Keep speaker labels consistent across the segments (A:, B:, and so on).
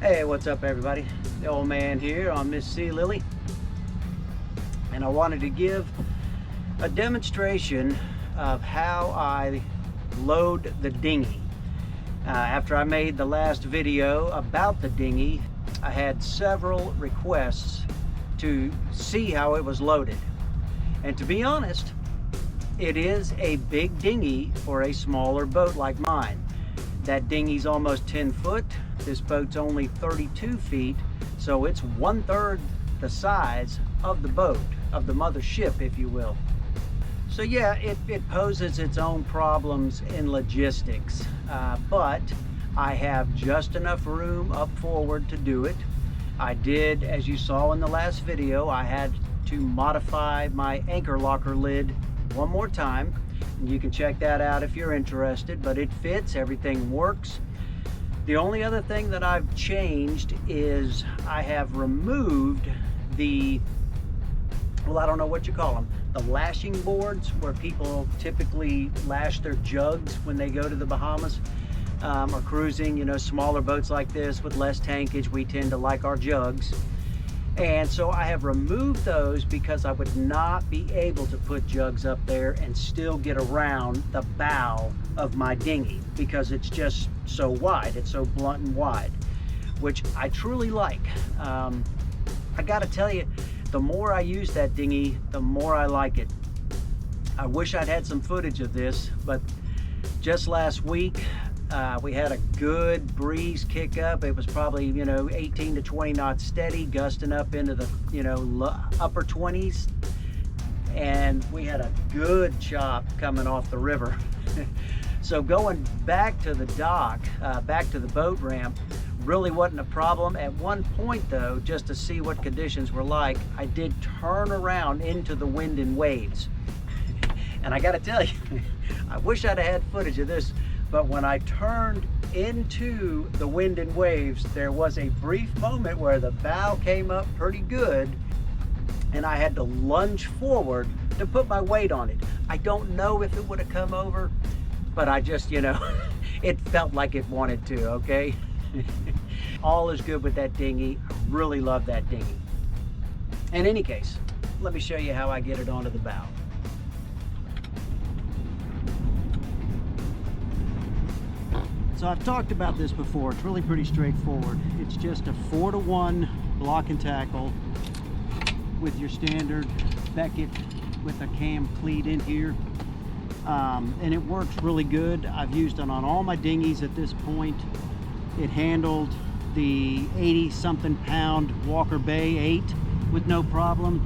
A: Hey, what's up everybody? The old man here on Miss Sea Lily, and I wanted to give a demonstration of how I load the dinghy. After I made the last video about the dinghy, I had several requests to see how it was loaded. And to be honest, it is a big dinghy for a smaller boat like mine. That dinghy's almost 10 foot. This boat's only 32 feet, so it's 1/3 the size of the boat, of the mother ship, if you will. So yeah, it poses its own problems in logistics, but I have just enough room up forward to do it. I did, as you saw in the last video, I had to modify my anchor locker lid one more time. You can check that out if you're interested, but it fits, everything works. The only other thing that I've changed is I have removed the, well, I don't know what you call them, the lashing boards where people typically lash their jugs when they go to the Bahamas or cruising, you know, smaller boats like this with less tankage. We tend to like our jugs. And so I have removed those because I would not be able to put jugs up there and still get around the bow of my dinghy because it's just so wide. It's so blunt and wide, which I truly like. I gotta tell you, the more I use that dinghy, the more I like it. I wish I'd had some footage of this, but just last week, we had a good breeze kick up. It was probably, 18 to 20 knots steady, gusting up into the, upper 20s. And we had a good chop coming off the river. So going back to the dock, back to the boat ramp, really wasn't a problem. At one point though, just to see what conditions were like, I did turn around into the wind and waves. And I gotta tell you, I wish I'd have had footage of this. But when I turned into the wind and waves, there was a brief moment where the bow came up pretty good and I had to lunge forward to put my weight on it. I don't know if it would have come over, but I just, it felt like it wanted to, okay? All is good with that dinghy. I really love that dinghy. In any case, let me show you how I get it onto the bow. So I've talked about this before. It's really pretty straightforward. It's just a 4-to-1 block and tackle with your standard Beckett with a cam cleat in here. And it works really good. I've used it on all my dinghies at this point. It handled the 80-something pound Walker Bay 8 with no problem.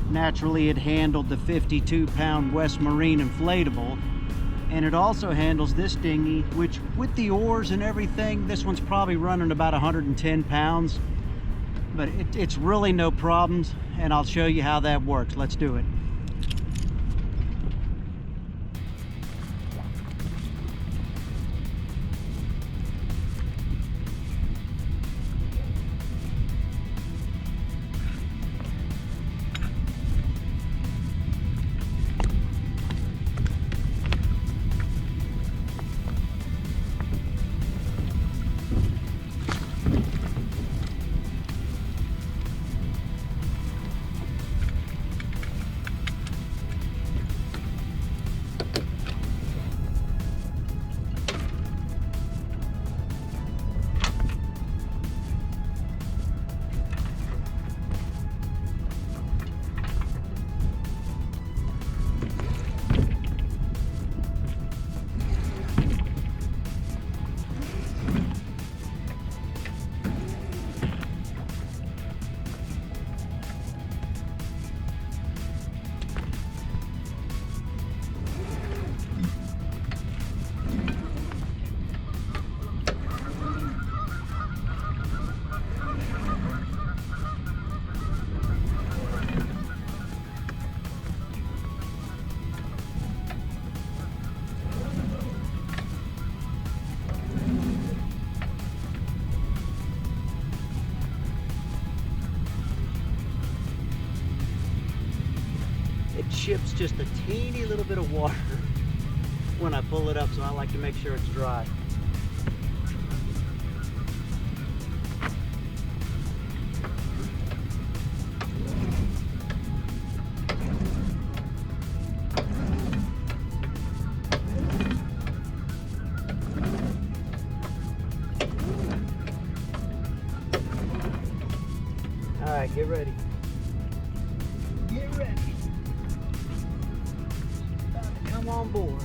A: Naturally, it handled the 52-pound West Marine inflatable. And it also handles this dinghy, which with the oars and everything, this one's probably running about 110 pounds. But it's really no problems, and I'll show you how that works. Let's do it. It ships just a teeny little bit of water when I pull it up, so I like to make sure it's dry. right, get ready. Get ready. About to come on board.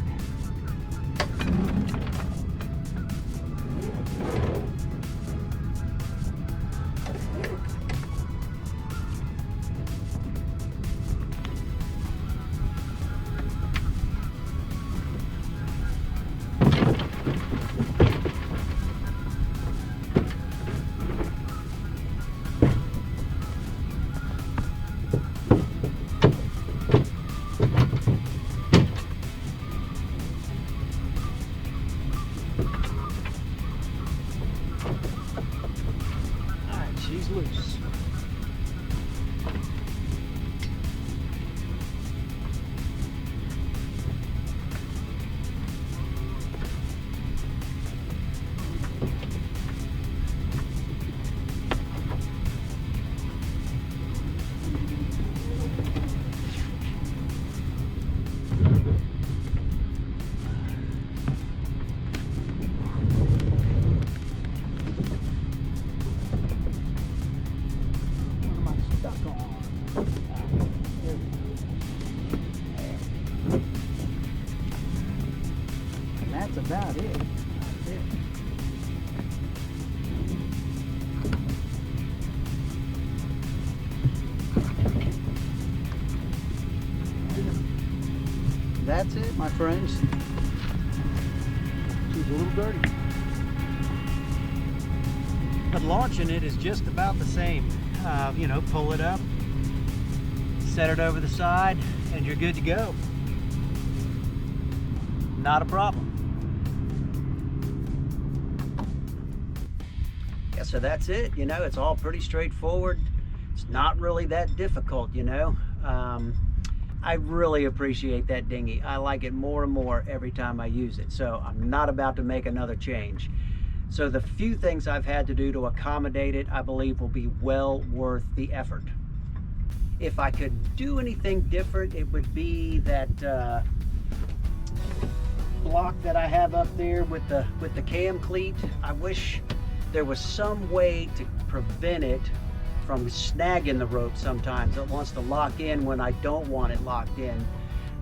A: She's loose. That's about it. That's it, my friends. She's a little dirty. But launching it is just about the same. You know, pull it up, set it over the side, and you're good to go. Not a problem. Yeah, so that's it. You know, it's all pretty straightforward. It's not really that difficult, you know. I really appreciate that dinghy. I like it more and more every time I use it. So I'm not about to make another change. So the few things I've had to do to accommodate it, I believe will be well worth the effort. If I could do anything different, it would be that block that I have up there with the cam cleat. I wish there was some way to prevent it from snagging the rope sometimes. It wants to lock in when I don't want it locked in.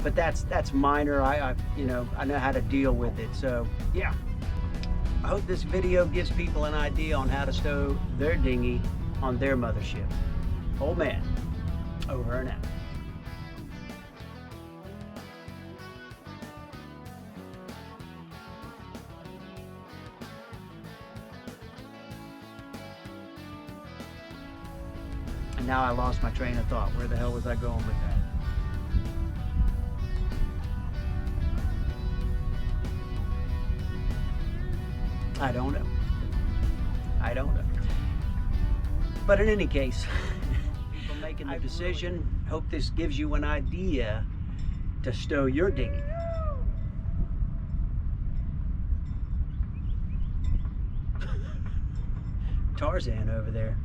A: But that's minor. I you know, I know how to deal with it. So yeah, I hope this video gives people an idea on how to stow their dinghy on their mothership. Old man, over and out. And now I lost my train of thought. Where the hell was I going with that? I don't know. I don't know. But in any case, people making the decision, hope this gives you an idea to stow your dinghy. Tarzan over there.